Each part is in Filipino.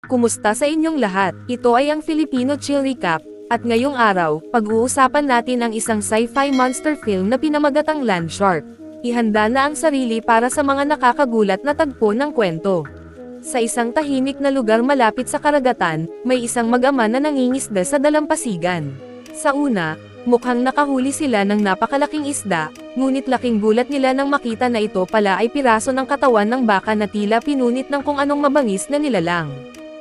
Kumusta sa inyong lahat? Ito ay ang Filipino Chill Recap, at ngayong araw, pag-uusapan natin ang isang sci-fi monster film na pinamagatang Land Shark. Ihanda na ang sarili para sa mga nakakagulat na tagpo ng kwento. Sa isang tahimik na lugar malapit sa karagatan, may isang mag-ama na nangingisda sa dalampasigan. Sa una, mukhang nakahuli sila ng napakalaking isda, ngunit laking gulat nila nang makita na ito pala ay piraso ng katawan ng baka na tila pinunit ng kung anong mabangis na nilalang.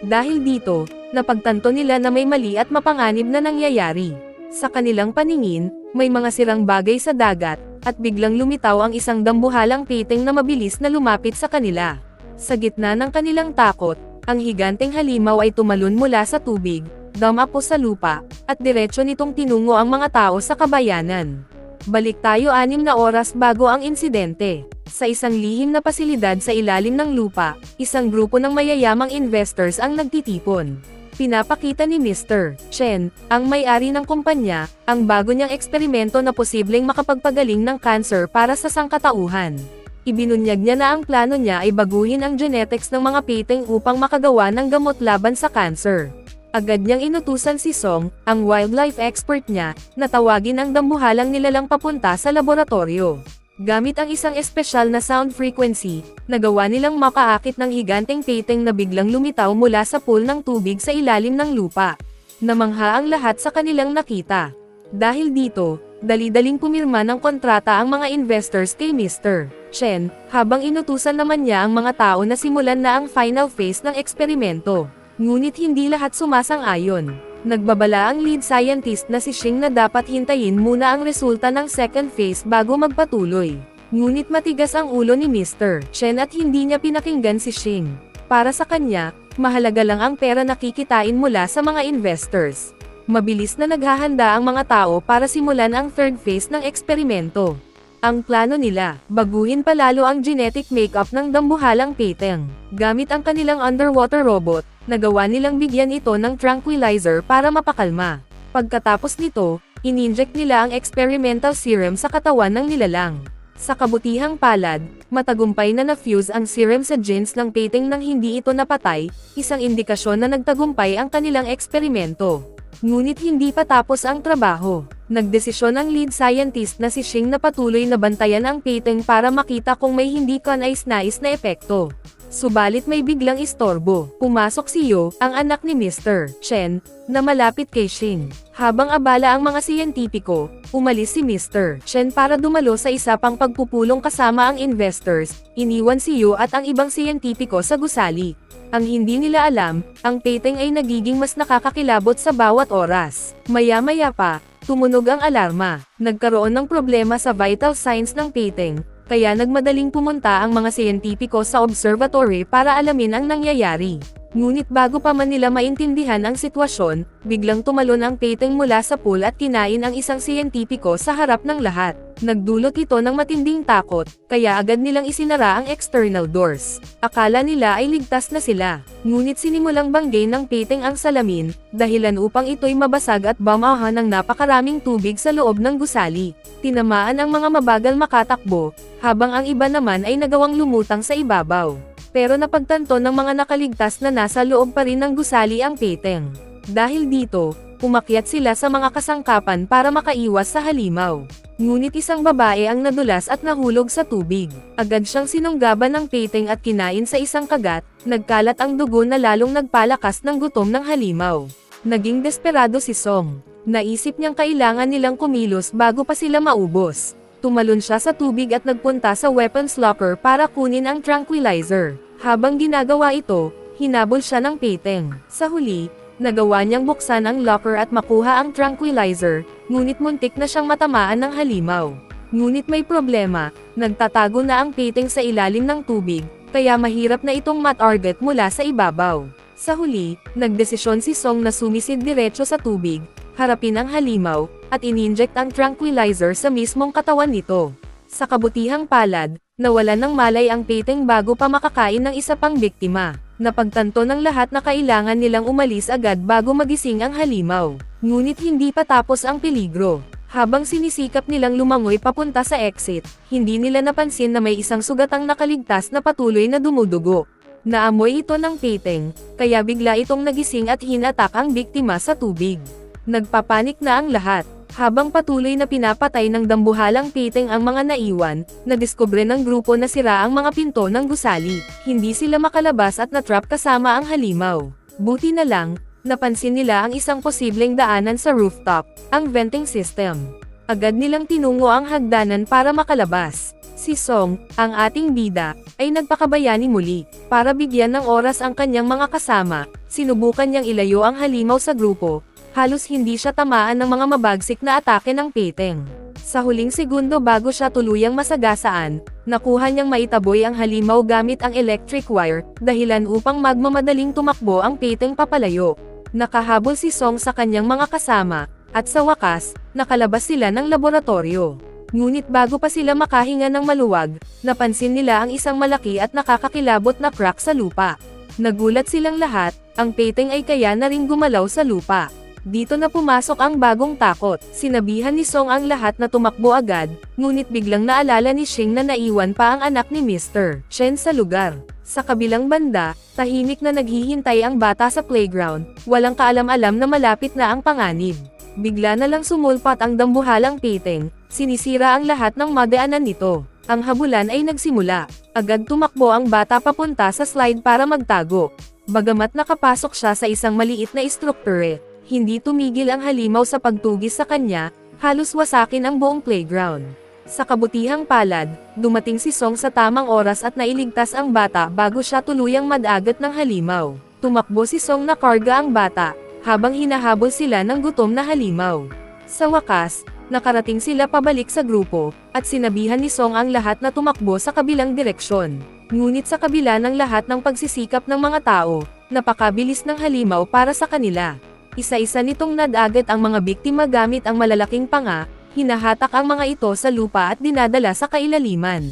Dahil dito, napagtanto nila na may mali at mapanganib na nangyayari. Sa kanilang paningin, may mga sirang bagay sa dagat, at biglang lumitaw ang isang dambuhalang piting na mabilis na lumapit sa kanila. Sa gitna ng kanilang takot, ang higanteng halimaw ay tumalon mula sa tubig, dumapo sa lupa, at diretsyo nitong tinungo ang mga tao sa kabayanan. Balik tayo 6 na oras bago ang insidente. Sa isang lihim na pasilidad sa ilalim ng lupa, isang grupo ng mayayamang investors ang nagtitipon. Pinapakita ni Mr. Chen, ang may-ari ng kumpanya, ang bago niyang eksperimento na posibleng makapagpagaling ng cancer para sa sangkatauhan. Ibinunyag niya na ang plano niya ay baguhin ang genetics ng mga piting upang makagawa ng gamot laban sa cancer. Agad niyang inutusan si Song, ang wildlife expert niya, na tawagin ang dambuhalang nilalang papunta sa laboratorio. Gamit ang isang espesyal na sound frequency, nagawa nilang makaakit ng higanteng piting na biglang lumitaw mula sa pool ng tubig sa ilalim ng lupa. Namangha ang lahat sa kanilang nakita. Dahil dito, dali-daling pumirma ng kontrata ang mga investors kay Mr. Chen, habang inutusan naman niya ang mga tao na simulan na ang final phase ng eksperimento. Ngunit hindi lahat sumasang-ayon. Nagbabala ang lead scientist na si Xing na dapat hintayin muna ang resulta ng second phase bago magpatuloy. Ngunit matigas ang ulo ni Mr. Chen at hindi niya pinakinggan si Xing. Para sa kanya, mahalaga lang ang pera na kikitain mula sa mga investors. Mabilis na naghahanda ang mga tao para simulan ang third phase ng eksperimento. Ang plano nila, baguhin palalo ang genetic makeup ng dambuhalang piting. Gamit ang kanilang underwater robot, nagawa nilang bigyan ito ng tranquilizer para mapakalma. Pagkatapos nito, ininject nila ang experimental serum sa katawan ng nilalang. Sa kabutihang palad, matagumpay na na-fuse ang serum sa genes ng piting nang hindi ito napatay, isang indikasyon na nagtagumpay ang kanilang eksperimento. Ngunit hindi pa tapos ang trabaho. Nagdesisyon ang lead scientist na si Xing na patuloy na bantayan ang piting para makita kung may hindi kanais-nais na epekto. Subalit may biglang istorbo. Pumasok si Yo, ang anak ni Mr. Chen, na malapit kay Xing. Habang abala ang mga siyentipiko, umalis si Mr. Chen para dumalo sa isa pang pagpupulong kasama ang investors, iniwan si Yo at ang ibang siyentipiko sa gusali. Ang hindi nila alam, ang piting ay nagiging mas nakakakilabot sa bawat oras. Maya-maya pa, tumunog ang alarma. Nagkaroon ng problema sa vital signs ng piting, kaya nagmadaling pumunta ang mga siyentipiko sa observatory para alamin ang nangyayari. Ngunit bago pa man nila maintindihan ang sitwasyon, biglang tumalon ang piting mula sa pool at kinain ang isang siyentipiko sa harap ng lahat. Nagdulot ito ng matinding takot, kaya agad nilang isinara ang external doors. Akala nila ay ligtas na sila, ngunit sinimulang banggay ng piting ang salamin, dahilan upang ito'y mabasag at bumaha ng napakaraming tubig sa loob ng gusali. Tinamaan ang mga mabagal makatakbo, habang ang iba naman ay nagawang lumutang sa ibabaw. Pero napagtanto ng mga nakaligtas na nasa loob pa rin ng gusali ang piting. Dahil dito, umakyat sila sa mga kasangkapan para makaiwas sa halimaw. Ngunit isang babae ang nadulas at nahulog sa tubig. Agad siyang sinunggaban ng piting at kinain sa isang kagat, nagkalat ang dugo na lalong nagpalakas ng gutom ng halimaw. Naging desperado si Song. Naisip niyang kailangan nilang kumilos bago pa sila maubos. Tumalon siya sa tubig at nagpunta sa weapons locker para kunin ang tranquilizer. Habang ginagawa ito, hinabol siya ng piting. Sa huli, nagawa niyang buksan ang locker at makuha ang tranquilizer, ngunit muntik na siyang matamaan ng halimaw. Ngunit may problema, nagtatago na ang piting sa ilalim ng tubig, kaya mahirap na itong matarget mula sa ibabaw. Sa huli, nagdesisyon si Song na sumisid diretso sa tubig, harapin ang halimaw, at ininject ang tranquilizer sa mismong katawan nito. Sa kabutihang palad, nawalan ng malay ang piting bago pa makakain ng isa pang biktima. Napagtanto ng lahat na kailangan nilang umalis agad bago magising ang halimaw. Ngunit hindi pa tapos ang peligro. Habang sinisikap nilang lumangoy papunta sa exit, hindi nila napansin na may isang sugatang nakaligtas na patuloy na dumudugo. Naamoy ito ng Peteng, kaya bigla itong nagising at hinatak ang biktima sa tubig. Nagpapanik na ang lahat. Habang patuloy na pinapatay ng dambuhalang Peteng ang mga naiwan, nadiskubre ng grupo na sira ang mga pinto ng gusali. Hindi sila makalabas at natrap kasama ang halimaw. Buti na lang, napansin nila ang isang posibleng daanan sa rooftop, ang venting system. Agad nilang tinungo ang hagdanan para makalabas. Si Song, ang ating bida, ay nagpakabayani muli. Para bigyan ng oras ang kanyang mga kasama, sinubukan niyang ilayo ang halimaw sa grupo. Halos hindi siya tamaan ng mga mabagsik na atake ng Peteng. Sa huling segundo bago siya tuluyang masagasaan, nakuha niyang maitaboy ang halimaw gamit ang electric wire, dahilan upang magmamadaling tumakbo ang Peteng papalayo. Nakahabol si Song sa kanyang mga kasama, at sa wakas, nakalabas sila ng laboratorio. Ngunit bago pa sila makahinga ng maluwag, napansin nila ang isang malaki at nakakakilabot na crack sa lupa. Nagulat silang lahat, ang Peteng ay kaya na ring gumalaw sa lupa. Dito na pumasok ang bagong takot. Sinabihan ni Song ang lahat na tumakbo agad, ngunit biglang naalala ni Xing na naiwan pa ang anak ni Mr. Chen sa lugar. Sa kabilang banda, tahimik na naghihintay ang bata sa playground, walang kaalam-alam na malapit na ang panganib. Bigla na lang sumulpat ang dambuhalang Peteng, sinisira ang lahat ng madaanan nito. Ang habulan ay nagsimula. Agad tumakbo ang bata papunta sa slide para magtago. Bagamat nakapasok siya sa isang maliit na istrukture, hindi tumigil ang halimaw sa pagtugis sa kanya, halos wasakin ang buong playground. Sa kabutihang palad, dumating si Song sa tamang oras at nailigtas ang bata bago siya tuluyang madagat ng halimaw. Tumakbo si Song na karga ang bata, habang hinahabol sila ng gutom na halimaw. Sa wakas, nakarating sila pabalik sa grupo, at sinabihan ni Song ang lahat na tumakbo sa kabilang direksyon. Ngunit sa kabila ng lahat ng pagsisikap ng mga tao, napakabilis ng halimaw para sa kanila. Isa-isa nitong nadagat ang mga biktima gamit ang malalaking panga, hinahatak ang mga ito sa lupa at dinadala sa kailaliman.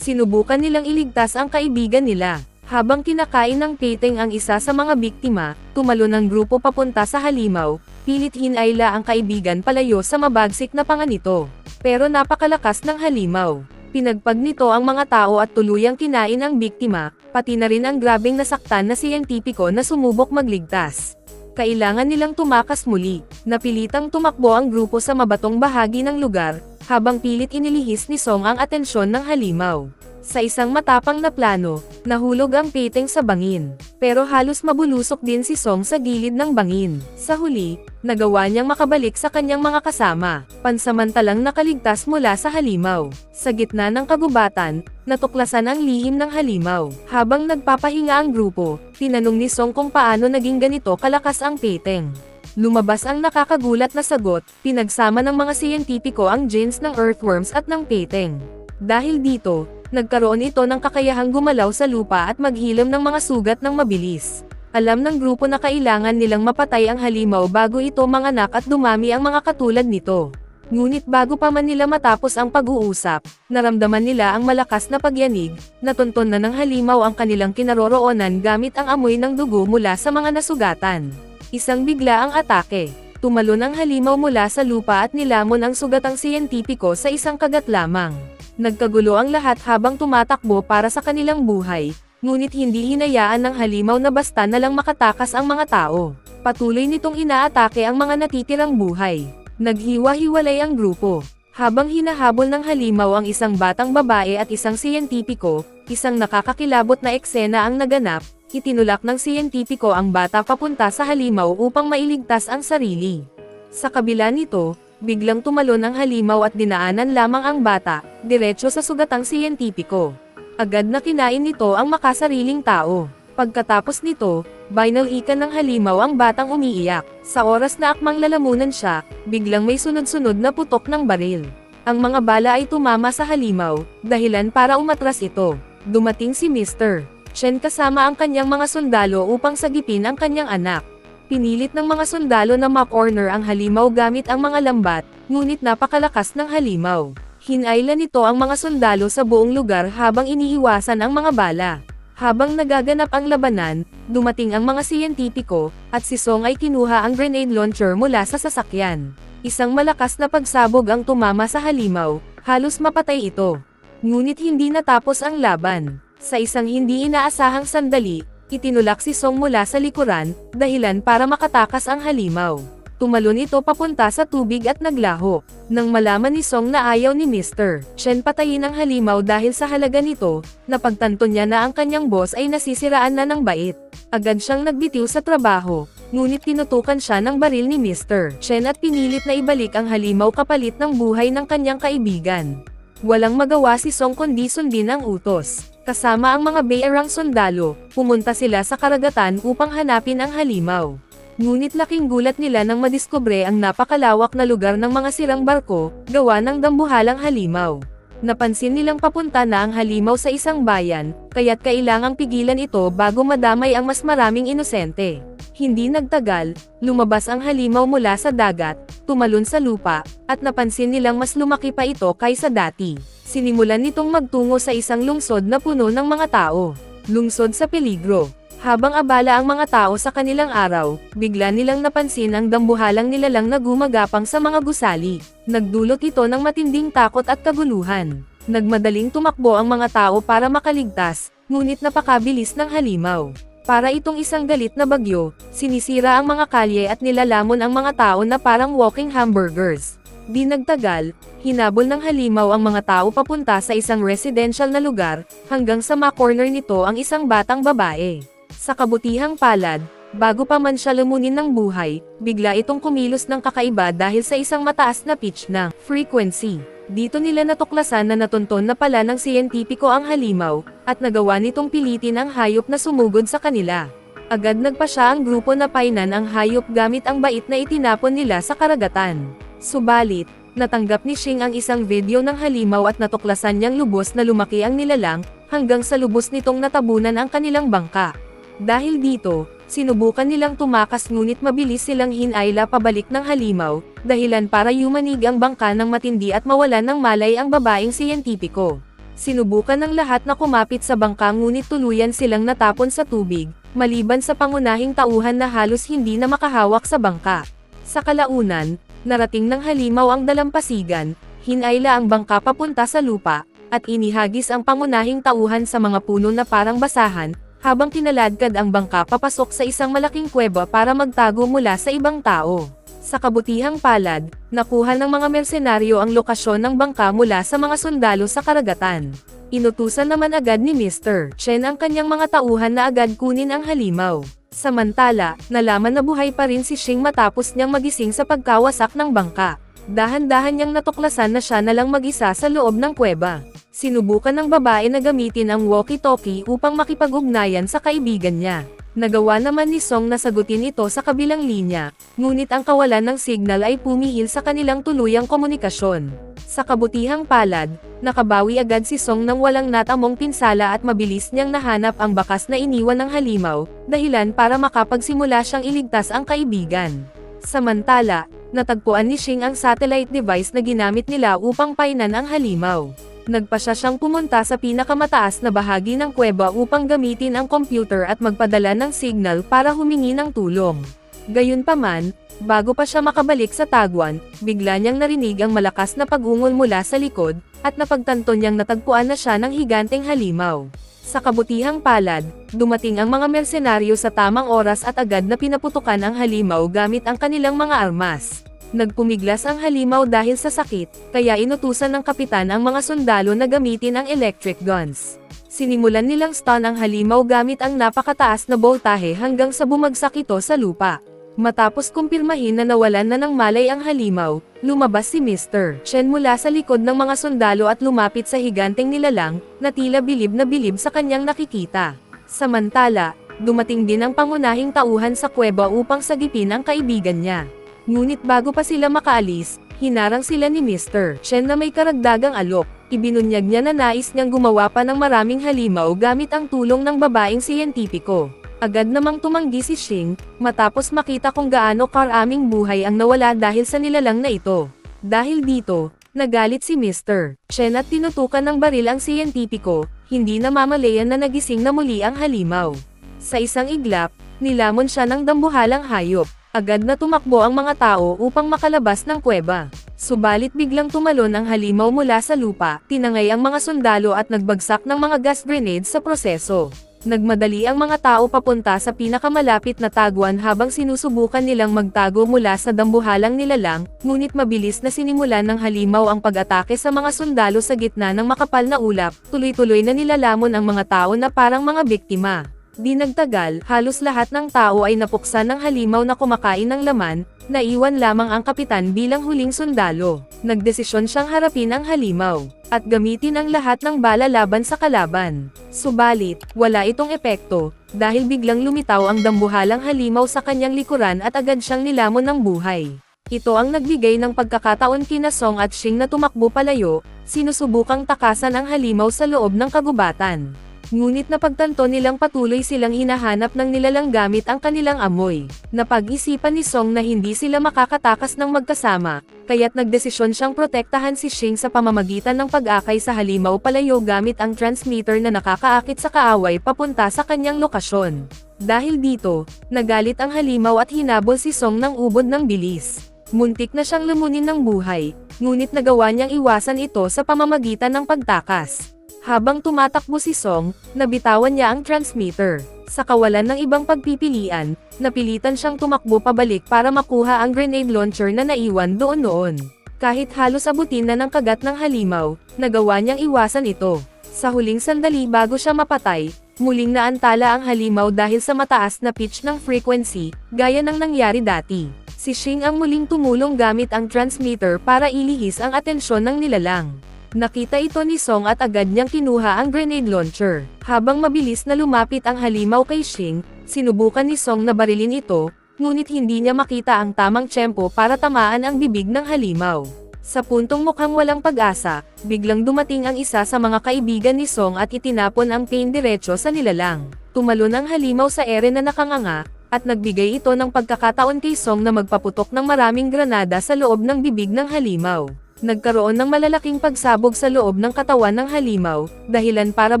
Sinubukan nilang iligtas ang kaibigan nila. Habang kinakain ng Peteng ang isa sa mga biktima, tumalo ng grupo papunta sa halimaw, pilit hinayla ang kaibigan palayo sa mabagsik na panga nito. Pero napakalakas ng halimaw. Pinagpag nito ang mga tao at tuluyang kinain ang biktima, pati na rin ang grabeng nasaktan na siyentipiko na sumubok magligtas. Kailangan nilang tumakas muli. Napilitang tumakbo ang grupo sa mabatong bahagi ng lugar, habang pilit inilihis ni Song ang atensyon ng halimaw. Sa isang matapang na plano, nahulog ang Peteng sa bangin. Pero halos mabulusok din si Song sa gilid ng bangin. Sa huli, nagawa niyang makabalik sa kanyang mga kasama, pansamantalang nakaligtas mula sa halimaw. Sa gitna ng kagubatan, natuklasan ang lihim ng halimaw. Habang nagpapahinga ang grupo, tinanong ni Song kung paano naging ganito kalakas ang Peteng. Lumabas ang nakakagulat na sagot, pinagsama ng mga siyentipiko ang genes ng earthworms at ng Peteng. Dahil dito, nagkaroon ito ng kakayahang gumalaw sa lupa at maghilom ng mga sugat ng mabilis. Alam ng grupo na kailangan nilang mapatay ang halimaw bago ito manganak at dumami ang mga katulad nito. Ngunit bago pa man nila matapos ang pag-uusap, naramdaman nila ang malakas na pagyanig, natunton na ng halimaw ang kanilang kinaroroonan gamit ang amoy ng dugo mula sa mga nasugatan. Isang bigla ang atake. Tumalon ang halimaw mula sa lupa at nilamon ang sugatang siyentipiko sa isang kagat lamang. Nagkagulo ang lahat habang tumatakbo para sa kanilang buhay, ngunit hindi hinayaan ng halimaw na basta na lang makatakas ang mga tao. Patuloy nitong inaatake ang mga natitirang buhay. Naghiwa-hiwalay ang grupo. Habang hinahabol ng halimaw ang isang batang babae at isang siyentipiko, isang nakakakilabot na eksena ang naganap, itinulak ng siyentipiko ang bata papunta sa halimaw upang mailigtas ang sarili. Sa kabila nito, biglang tumalon ang halimaw at dinaanan lamang ang bata, diretso sa sugatang siyentipiko. Agad na kinain nito ang makasariling tao. Pagkatapos nito, binalikan ng halimaw ang batang umiiyak. Sa oras na akmang lalamunan siya, biglang may sunod-sunod na putok ng baril. Ang mga bala ay tumama sa halimaw, dahilan para umatras ito. Dumating si Mr. Chen kasama ang kanyang mga sundalo upang sagipin ang kanyang anak. Pinilit ng mga sundalo na ma-corner ang halimaw gamit ang mga lambat, ngunit napakalakas ng halimaw. Hinayla nito ang mga sundalo sa buong lugar habang iniiwasan ang mga bala. Habang nagaganap ang labanan, dumating ang mga siyentipiko, at si Song ay kinuha ang grenade launcher mula sa sasakyan. Isang malakas na pagsabog ang tumama sa halimaw, halos mapatay ito. Ngunit hindi natapos ang laban. Sa isang hindi inaasahang sandali, itinulak si Song mula sa likuran, dahilan para makatakas ang halimaw. Tumalon ito papunta sa tubig at naglaho. Nang malaman ni Song na ayaw ni Mr. Chen patayin ang halimaw dahil sa halaga nito, napagtanto niya na ang kanyang boss ay nasisiraan na ng bait. Agad siyang nagbitiw sa trabaho, ngunit tinutukan siya ng baril ni Mr. Chen at pinilit na ibalik ang halimaw kapalit ng buhay ng kanyang kaibigan. Walang magawa si Song kundi sundin ang utos. Kasama ang mga Beirang sundalo, pumunta sila sa karagatan upang hanapin ang halimaw. Ngunit laking gulat nila nang madiskubre ang napakalawak na lugar ng mga sirang barko, gawa ng dambuhalang halimaw. Napansin nilang papunta na ang halimaw sa isang bayan, kaya't kailangang pigilan ito bago madamay ang mas maraming inosente. Hindi nagtagal, lumabas ang halimaw mula sa dagat, tumalon sa lupa, at napansin nilang mas lumaki pa ito kaysa dati. Sinimulan nitong magtungo sa isang lungsod na puno ng mga tao. Lungsod sa peligro. Habang abala ang mga tao sa kanilang araw, bigla nilang napansin ang dambuhalang nilalang na gumagapang sa mga gusali. Nagdulot ito ng matinding takot at kaguluhan. Nagmadaling tumakbo ang mga tao para makaligtas, ngunit napakabilis ng halimaw. Para itong isang galit na bagyo, sinisira ang mga kalye at nilalamon ang mga tao na parang walking hamburgers. Di nagtagal, hinabol ng halimaw ang mga tao papunta sa isang residential na lugar, hanggang sa ma-corner nito ang isang batang babae. Sa kabutihang palad, bago pa man siya lumunin ng buhay, bigla itong kumilos ng kakaiba dahil sa isang mataas na pitch na frequency. Dito nila natuklasan na natunton na pala ng siyentipiko ang halimaw, at nagawa nitong pilitin ang hayop na sumugod sa kanila. Agad nagpasya ang grupo na painan ang hayop gamit ang bait na itinapon nila sa karagatan. Subalit, natanggap ni Xing ang isang video ng halimaw at natuklasan niyang lubos na lumaki ang nilalang, hanggang sa lubos nitong natabunan ang kanilang bangka. Dahil dito, sinubukan nilang tumakas ngunit mabilis silang hinayla pabalik ng halimaw, dahilan para yumanig ang bangka ng matindi at mawalan ng malay ang babaeng siyentipiko. Sinubukan ng lahat na kumapit sa bangka ngunit tuluyan silang natapon sa tubig, maliban sa pangunahing tauhan na halos hindi na makahawak sa bangka. Sa kalaunan, narating ng halimaw ang dalampasigan, hinayla ang bangka papunta sa lupa, at inihagis ang pangunahing tauhan sa mga puno na parang basahan, habang kinaladkad ang bangka papasok sa isang malaking kuweba para magtago mula sa ibang tao. Sa kabutihang palad, nakuha ng mga mersenaryo ang lokasyon ng bangka mula sa mga sundalo sa karagatan. Inutusan naman agad ni Mr. Chen ang kanyang mga tauhan na agad kunin ang halimaw. Samantala, nalaman na buhay pa rin si Xing matapos niyang magising sa pagkawasak ng bangka. Dahan-dahan niyang natuklasan na siya na lang mag-isa sa loob ng kuweba. Sinubukan ng babae na gamitin ang walkie-talkie upang makipag-ugnayan sa kaibigan niya. Nagawa naman ni Song na sagutin ito sa kabilang linya, ngunit ang kawalan ng signal ay pumihil sa kanilang tuluyang komunikasyon. Sa kabutihang palad, nakabawi agad si Song nang walang natamong pinsala at mabilis niyang nahanap ang bakas na iniwan ng halimaw, dahilan para makapagsimula siyang iligtas ang kaibigan. Samantala, natagpuan ni Xing ang satellite device na ginamit nila upang painan ang halimaw. Nagpasya siyang pumunta sa pinakamataas na bahagi ng kuweba upang gamitin ang computer at magpadala ng signal para humingi ng tulong. Gayunpaman, bago pa siya makabalik sa tagwan, bigla niyang narinig ang malakas na pag-ungol mula sa likod, at napagtanto niyang natagpuan na siya ng higanteng halimaw. Sa kabutihang palad, dumating ang mga mersenaryo sa tamang oras at agad na pinaputukan ang halimaw gamit ang kanilang mga armas. Nagpumiglas ang halimaw dahil sa sakit, kaya inutusan ng kapitan ang mga sundalo na gamitin ang electric guns. Sinimulan nilang stun ang halimaw gamit ang napakataas na boltahe hanggang sa bumagsak ito sa lupa. Matapos kumpirmahin na nawalan na ng malay ang halimaw, lumabas si Mr. Chen mula sa likod ng mga sundalo at lumapit sa higanteng nilalang, na tila bilib na bilib sa kanyang nakikita. Samantala, dumating din ang pangunahing tauhan sa kuweba upang sagipin ang kaibigan niya. Ngunit bago pa sila makaalis, hinarang sila ni Mr. Chen na may karagdagang alok. Ibinunyag niya na nais niyang gumawa pa ng maraming halimaw gamit ang tulong ng babaeng siyentipiko. Agad namang tumanggi si Xing, matapos makita kung gaano karaming buhay ang nawala dahil sa nilalang na ito. Dahil dito, nagalit si Mr. Chen at tinutukan ng baril ang siyentipiko, hindi namamalayan na nagising na muli ang halimaw. Sa isang iglap, nilamon siya ng dambuhalang hayop. Agad na tumakbo ang mga tao upang makalabas ng kuweba. Subalit biglang tumalon ang halimaw mula sa lupa, tinangay ang mga sundalo at nagbagsak ng mga gas grenades sa proseso. Nagmadali ang mga tao papunta sa pinakamalapit na taguan habang sinusubukan nilang magtago mula sa dambuhalang nilalang, ngunit mabilis na sinimulan ng halimaw ang pag-atake sa mga sundalo sa gitna ng makapal na ulap, tuloy-tuloy na nilalamon ang mga tao na parang mga biktima. Di nagtagal, halos lahat ng tao ay napuksan ng halimaw na kumakain ng laman, naiwan lamang ang kapitan bilang huling sundalo. Nagdesisyon siyang harapin ang halimaw, at gamitin ang lahat ng bala laban sa kalaban. Subalit, wala itong epekto, dahil biglang lumitaw ang dambuhalang halimaw sa kanyang likuran at agad siyang nilamon ng buhay. Ito ang nagbigay ng pagkakataon kina Song at Shing na tumakbo palayo, sinusubukang takasan ang halimaw sa loob ng kagubatan. Ngunit napagtanto nilang patuloy silang hinahanap ng nilalang gamit ang kanilang amoy. Napag-isipan ni Song na hindi sila makakatakas ng magkasama, kaya't nagdesisyon siyang protektahan si Shing sa pamamagitan ng pag-akay sa halimaw palayo gamit ang transmitter na nakakaakit sa kaaway papunta sa kanyang lokasyon. Dahil dito, nagalit ang halimaw at hinabol si Song ng ubod ng bilis. Muntik na siyang lumunin ng buhay, ngunit nagawa niyang iwasan ito sa pamamagitan ng pagtakas. Habang tumatakbo si Song, nabitawan niya ang transmitter. Sa kawalan ng ibang pagpipilian, napilitan siyang tumakbo pabalik para makuha ang grenade launcher na naiwan doon noon. Kahit halos abutin na ng kagat ng halimaw, nagawa niyang iwasan ito. Sa huling sandali bago siya mapatay, muling naantala ang halimaw dahil sa mataas na pitch ng frequency, gaya ng nangyari dati. Si Shing ang muling tumulong gamit ang transmitter para ilihis ang atensyon ng nilalang. Nakita ito ni Song at agad niyang kinuha ang grenade launcher. Habang mabilis na lumapit ang halimaw kay Shing, sinubukan ni Song na barilin ito, ngunit hindi niya makita ang tamang tiyempo para tamaan ang bibig ng halimaw. Sa puntong mukhang walang pag-asa, biglang dumating ang isa sa mga kaibigan ni Song at itinapon ang pain diretso sa nilalang. Tumalon ang halimaw sa ere na nakanganga, at nagbigay ito ng pagkakataon kay Song na magpaputok ng maraming granada sa loob ng bibig ng halimaw. Nagkaroon ng malalaking pagsabog sa loob ng katawan ng halimaw, dahilan para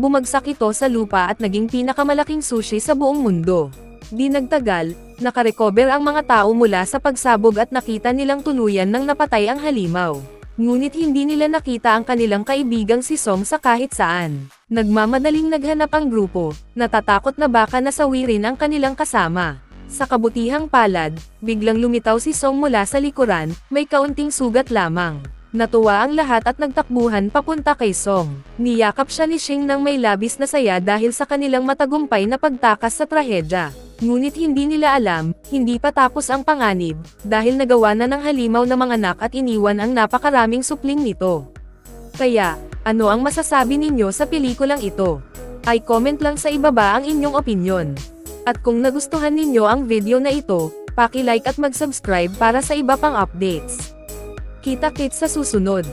bumagsak ito sa lupa at naging pinakamalaking sushi sa buong mundo. Di nagtagal, nakarecover ang mga tao mula sa pagsabog at nakita nilang tuluyan ng napatay ang halimaw. Ngunit hindi nila nakita ang kanilang kaibigang si Song sa kahit saan. Nagmamadaling naghanap ang grupo, natatakot na baka nasawirin ang kanilang kasama. Sa kabutihang palad, biglang lumitaw si Song mula sa likuran, may kaunting sugat lamang. Natuwa ang lahat at nagtakbuhan papunta kay Song. Niyakap siya ni Shing nang may labis na saya dahil sa kanilang matagumpay na pagtakas sa trahedya. Ngunit hindi nila alam, hindi pa tapos ang panganib, dahil nagawa na ng halimaw na manganak at iniwan ang napakaraming supling nito. Kaya, ano ang masasabi ninyo sa pelikulang ito? Ay comment lang sa ibaba ang inyong opinyon. At kung nagustuhan ninyo ang video na ito, paki-like at mag-subscribe para sa iba pang updates. Kita-kits sa susunod.